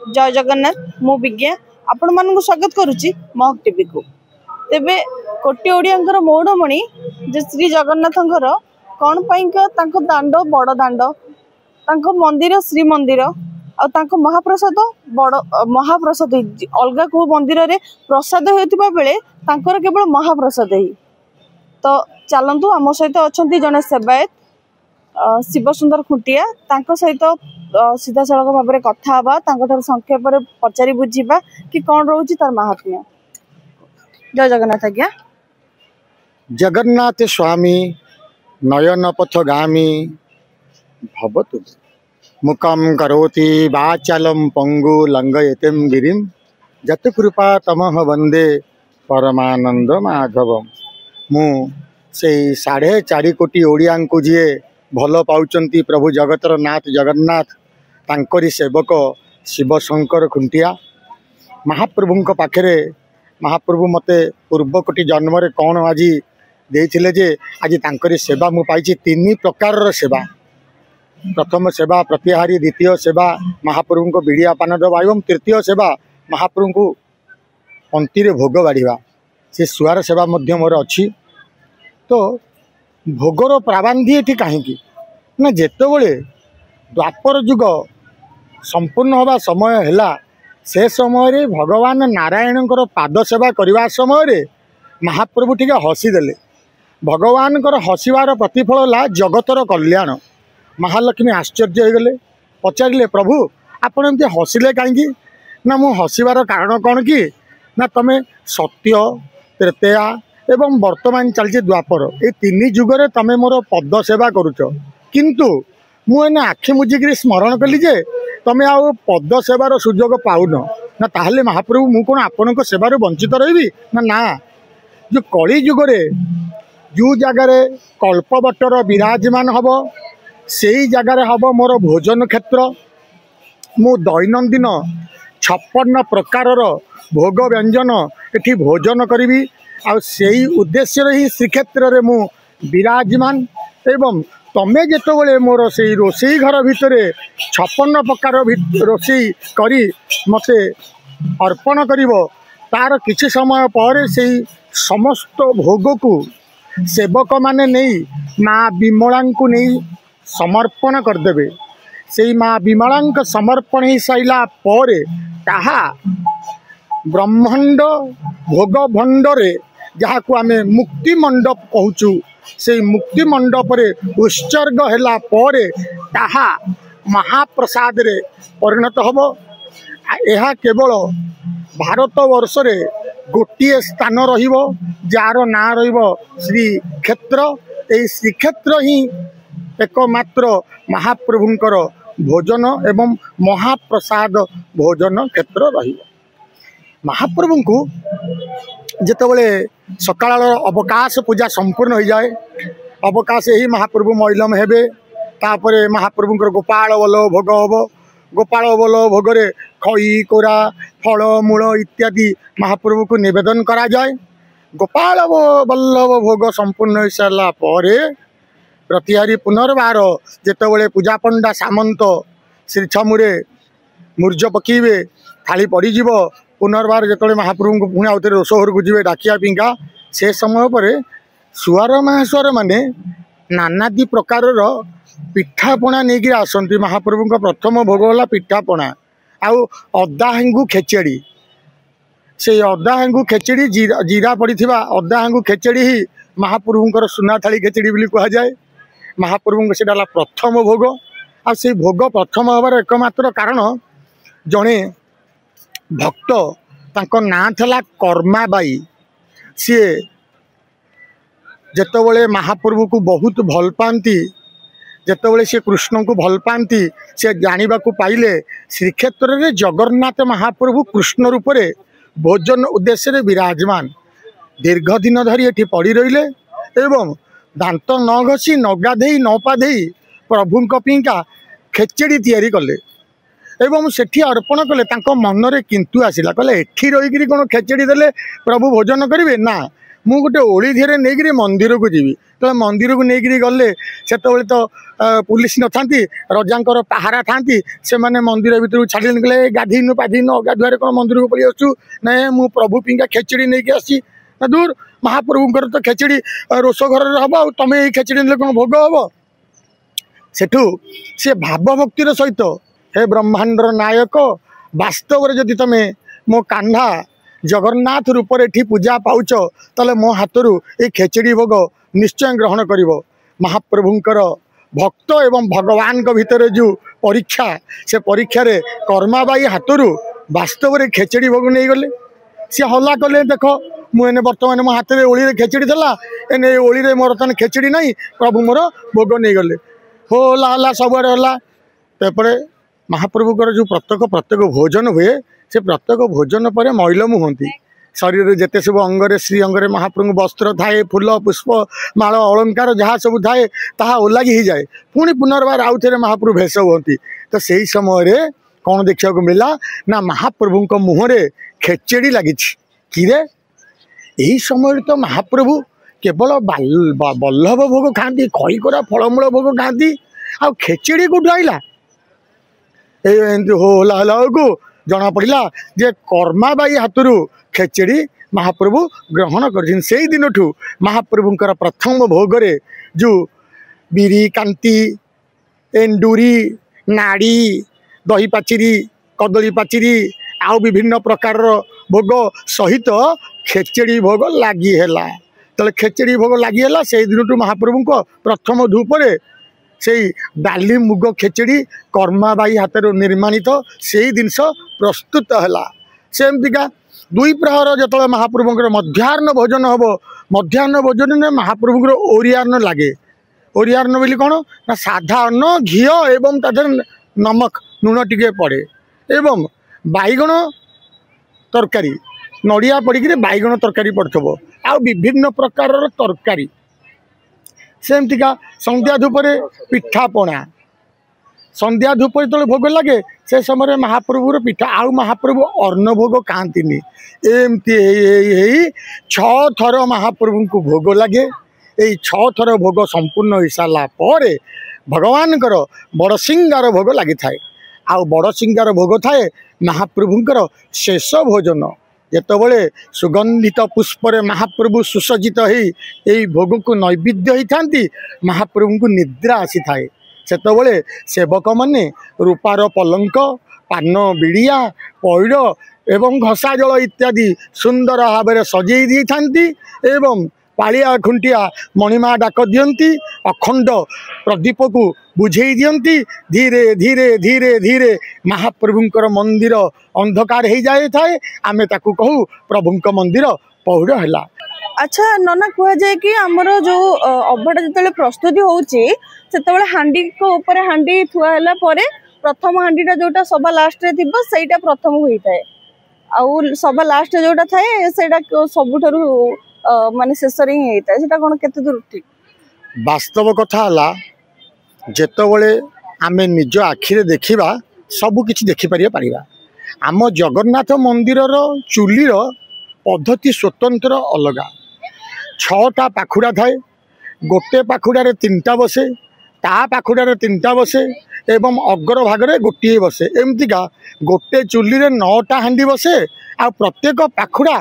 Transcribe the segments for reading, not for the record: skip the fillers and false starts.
जय जगन्नाथ मु विज्ञा आपण मानक स्वागत करुच्ची महक टीवी को। तेबे कोटी ओडियांकर मौड़मणि जे श्री जगन्नाथंकर कौन पाइंका तांको दांड बड़ दांड तांको मंदिर श्री मंदिर आ तांको महाप्रसाद बड़ महाप्रसाद अलगा को मंदिर रे प्रसाद होतिबा बेले तांकर केवल महाप्रसाद ही। तो चलंतु आम सहित अछंती जने सेवायत शिव सुंदर खुंटिया तांको सहित सीधा सड़क भाव में कथा हाँ संक्षेप पचारि बुझा कि कौन रोचे तार महात्म्य। जय जगन्नाथ आज्ञा। जगन्नाथ स्वामी नयन पथगामी भवतु मुकम करोति वाचालम पंगु लंघयतेम गिरिम जत कृपा तमह वंदे परमानंद माधवम। मु से 4.5 कोटी ओडिया को जी भल पाउचंती प्रभु जगतर नाथ जगन्नाथ तांकरी सेवक शिव शंकर खुंटिया महाप्रभु पाखे महाप्रभु मते पूर्वकोटि जन्म रे कौन आज देथिले जे आज तांकरी सेवा मु पाइछि 3 प्रकार सेवा। प्रथम सेवा प्रतिहारी, द्वितीय सेवा महाप्रभु को बिड़िया पान दबा एवं तृतीय सेवा महाप्रभु को पंक्ति रे भोग बाढ़ा से सुआर सेवा मध्य मोर अच्छी। तो भोगर प्राबंधी ये कहीं ना जेतबले द्वापर जुग संपूर्ण हवा समय है से समय रे भगवान नारायण पाद सेवा करने समय महाप्रभु टिके हसीदेले। भगवान हसीबार प्रतिफल है जगतर कल्याण। महालक्ष्मी आश्चर्य हो गले, पचारे प्रभु आपण एमती हसिले कहीं ना मु हसीबार कारण कौन कि ना तमें सत्य त्रेतया एवं वर्तमान चलती द्वापर ये 3 जुगरे तमें मोर पद सेवा करुच किंतु मुझे आखि मुझिक स्मरण कली जे तमें आउ पद सेवार सुजोग पाउन ना ताहले महाप्रभु मु कौन आपण सेवार वंचित रही ना जो कली जुगरे जो जगार कल्पवटर विराजमान हम से जगार हम मोर भोजन क्षेत्र। मु दैनंदिन 56 प्रकार भोग व्यंजन एठी भोजन करी आ से उद्देश्य ही श्रीक्षेत्र रे मु विराजमान एवं तमें जितेबाला मोर से रोसई घर भितर 56 प्रकार रोसई करी मते अर्पण करिवो तार किछि समय पर से समस्त भोग को सेवक माने नहीं माँ विमला को नहीं समर्पण करदेवे। से माँ विमला समर्पण हो सारा पर ताहा ब्रह्मांड भोग भंडरे जहाँ को आमे मुक्ति मंडप कहूँ से मुक्ति मंडप रे उत्सर्ग हैला परे ताहा महाप्रसाद रे परिणत हबो। यह केवल भारत वर्ष रे गोटिए स्थान रहिबो जार ना रहिबो श्री क्षेत्र। ए श्रीक्षेत्र ही एकमात्र महाप्रभुंकर भोजन एवं महाप्रसाद भोजन क्षेत्र रहिबो। महाप्रभु को जितेबले सकाल अवकाश पूजा संपूर्ण हो जाए अवकाश ही महाप्रभु मैलम हेबे तापर महाप्रभुंकर गोपाल बल्लभ भोग हम। गोपाल बल्लभ भोगरे खई कोरा फल मूल इत्यादि महाप्रभु को निवेदन करा जाए। गोपाल बल्लभ भोग संपूर्ण हो सारा पर प्रतिहारी पुनर्बार जितेबले पूजा पंडा सामंत श्री छमुरे मूर्ज पकेबे थाली पड़ीज पुनर्बार जिते महाप्रभु को पुणी आउे रोषघर को जी डाकिया पिंका से समय पर सुआर महासुआर माने नानादि प्रकार पिठापणा नहीं आसती। महाप्रभु का प्रथम भोग है पिठापणा आउ अदा हेंगु खेचेड़ी से अदा हेंगु खेचेड़ी जीरा पड़ी अदा हेंगु खेचेड़ी ही महाप्रभुंर सुना थाली खेचेड़ी बोली कह जाए। महाप्रभु से प्रथम भोग आ से भोग प्रथम हबार एकमात्र कारण जड़े भक्त तांको ना थला कर्माबाई सी जेतबले महाप्रभु को बहुत भल पाती जेतबले सी कृष्ण को भल पाती से जानिबा को पाइले श्रीक्षेत्र रे जगन्नाथ महाप्रभु कृष्ण रूप रे भोजन उद्देश्य रे विराजमान दीर्घ दिन धरी एठी पड़ी रहिले एवं दांत न घसी न गाधेई न पाधेई प्रभु पिंका खेचेड़ी तैयारी कले एवं सेठी अर्पण कले तांको मन रे किंतु आसिला कहले एठी रही कौन खेचेड़ी देले प्रभु भोजन करेंगे ना मु गोटे ओली धीरे नहीं मंदिर को जीवी तो मंदिर को नहीं गले से तो पुलिस न था रजांकर पहारा था से मैंने मंदिर भीतर छाड़ी गले गाधीन पाधीन अगाधुआर कौन मंदिर को पलि आसु ना मु प्रभु पिंका खेचड़ी नहीं आसी दूर महाप्रभुंकर तो खेचड़ी रोष घर हम तुम ये खेचड़ी ने कौन भोग हम सेठू सी भाव भक्तिर सहित हे ब्रह्मांडर नायक वास्तव में जदि तुम मो कान्हा जगन्नाथ रूप से पूजा पाउच ताले मो हाथरू ये खेचड़ी भोग निश्चय ग्रहण कर महाप्रभुंकर भक्त एवं भगवान को भितर जो परीक्षा से परीक्षा रे कर्माबाई हाथरू वास्तव में खेचड़ी भोग नहीं गले सी हल्ला कले देख मुझे बर्तमान मो हाथ में ओली खेचड़ी था एने ओली मोर तन खेचड़ी नहीं प्रभु मोर भोग नहीं गले होला हला सबुआड़े हला तापर महाप्रभुकर जो प्रत्येक भोजन हुए से प्रत्येक भोजन पर मैल मुहंती शरीर जिते सब अंगरे श्री अंगरे महाप्रभु वस्त्र थाए फूल पुष्प माल अलंकार जहाँ सब थाए ताहा ओलागी ही जाए पुणी पुनर्बार आउ थे महाप्रभु भेष हुंती तो सही समय कौन देखा मिला ना महाप्रभु मुहरे खेचेड़ी लगी कि यही समय तो महाप्रभु केवल बल्लभ भोग खाती खई कोरा फलमूल भोग खाती आ खेचेड़ी कौटू आईला होला हला को जना पड़ा जे कर्माबाई हाथरू खेचेड़ी महाप्रभु ग्रहण कर दिन ठू महाप्रभुंकर प्रथम भोगरे जो बिरी कांति एंडूरी नाड़ी दही पाचिरी कदली पाचिरी आउ विभिन्न प्रकार भोग सहित खेचेड़ी भोग लगी है तो खेचेड़ी भोग लगी है से दिन ठू महाप्रभु को प्रथम धूपरे से डाली मुग खेचेड़ी कर्माबाई हाथ निर्माणित से जिनस प्रस्तुत है सेमतिका दुई प्रहर जो महाप्रभुंर मध्याह्न भोजन हम मध्याह्न भोजन में महाप्रभुंर ओरियान्न लगे ओरियान्न बोली कौन ना साधा अन्न घी एवं तादर नमक लुण टिके पड़े एवं बैगण तरकारी नड़िया पड़ी बैगण तरकारी पड़थबो आ विभिन्न प्रकार तरकारी सेमतिका संध्या धूपरे पिठा पणा संध्या धूप जो भोग लगे से समय महाप्रभुर पिठा आउ महाप्रभु अन्न भोग खाती एमती छह थर महाप्रभु को भोग लगे यही छह थर भोग संपूर्ण हो सारा पर भगवानकर बड़ सिंगार भोग लगी थाए आउ बड़ सिंगार भोग थाए महाप्रभुंकर शेष भोजन जेतबले सुगंधित पुष्पर महाप्रभु सुसज्जित यही भोग को नैवेद्य होती महाप्रभु को निद्रा आसी थाए सेतबले सेवक माने रूपार पलंक पान बिड़िया पैड़ एवं घसा जल इत्यादि सुंदर भाव में सजई दी थांती एवं पालिया खुंटिया मणिमा डाक दियंती अखंड प्रदीप को बुझे दियंती धीरे धीरे धीरे धीरे महाप्रभुंकर मंदिर अंधकार हो जाए थाए आमे ताकू कहू प्रभुंक मंदिर पहुड़ है। अच्छा नना कह जाए कि आमर जो अभड़ा जो प्रस्तुति होची सेतबेले हांडी को ऊपर हांडी थुआ होला परे प्रथम हांडीटा जोटा सभा लास्ट रे थिबो सेटा प्रथम होई थाए आउ सभा लास्ट जोटा थाए सेटा सबुठारु माने शेष रे ही होता है सेटा कोन केते दूर ठीक वास्तव कथा हला जेतबेले आमे निज आखिरे देखिबा सब किछि देखि परिबा आम जगन्नाथ मंदिर चुलीर पद्धति स्वतंत्र अलगा छटा पाखुड़ा थाए गोटे पाखुड़े तीनटा बसे ता पाखुड़े तीनटा बसे एवं अग्र भागरे गोटे बसे एमतीका गोटे चुली रे 9टा हांडी बसे आ प्रत्येक पाखुड़ा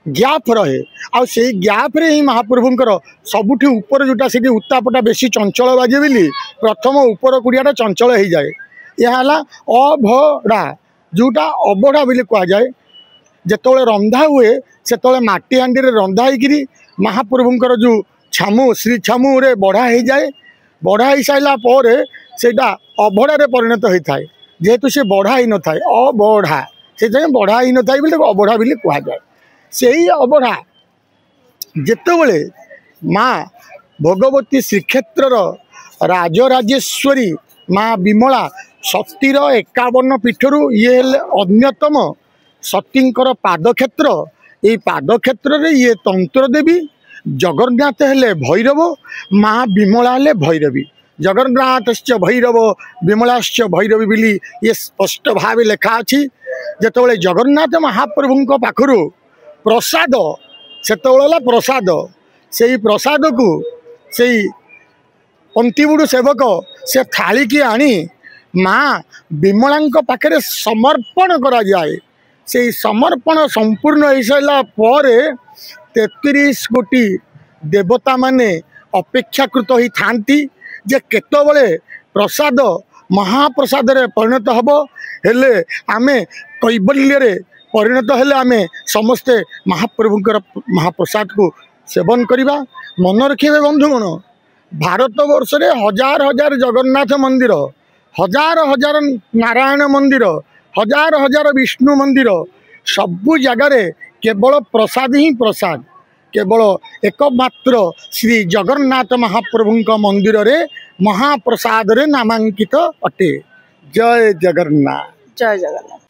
गैप रहे आ से गैप रे ही महाप्रभुंकर सबुठी ऊपर जोटा से उत्तापटा बेसी चंचल बाजे बोली प्रथम ऊपर कुड़ियाटा चंचल हो जाए यह अभड़ा जोटा अबड़ा बोली कह जाए जेतोले रंधा हुए से माटी हांडी रे रंधा होकर महाप्रभुंकर जो छामु श्री छामु रे बढ़ा हो जाए बढ़ा हो सारा पर सेटा अभड़ा रे परिणत होता है जेहेतु से बढ़ा ही न था अबढ़ा से बढ़ा ही न था अबढ़ा बोली कह जाए से ही अबढ़ा जेतबले माँ भगवती श्रीक्षेत्र राजराजेश्वरी माँ विमला सतीर 51 पीठरू ये अन्यतम सतींकर पादक्षेत्र ये पादक्षेत्र रे ये तंत्र देवी जगन्नाथ हेले भैरव माँ विमला हेले भैरवी जगन्नाथश्च भैरव विमलाश्च भैरवी बोली ये स्पष्ट भाव लेखा अच्छी जेतबले जगन्नाथ महाप्रभु पाखरु प्रसाद सेतबेला प्रसाद से प्रसाद को से पंतिबुड़ू सेवक से थाली की आनी माँ विमला पाखे समर्पण करा जाए। से समर्पण संपूर्ण हो सारा पर 33 कोटी देवता माने अपेक्षाकृत ही थांती जे केतबले प्रसाद महाप्रसाद रे परिणत हब हेले आमे कैबल्य रे परिणत हेले आमे समस्ते महाप्रभुंकर महाप्रसाद को सेवन करिबा। मन रखिबे बंधुगण भारत वर्ष रे हजार हजार जगन्नाथ मंदिर, हजार हजार नारायण मंदिर, हजार हजार विष्णु मंदिर, सबु जगार केवल प्रसाद ही प्रसाद, केवल एकमात्र श्री जगन्नाथ महाप्रभु मंदिर रे महाप्रसाद रे नामांकित अटे। जय जगन्नाथ। जय जगन्नाथ।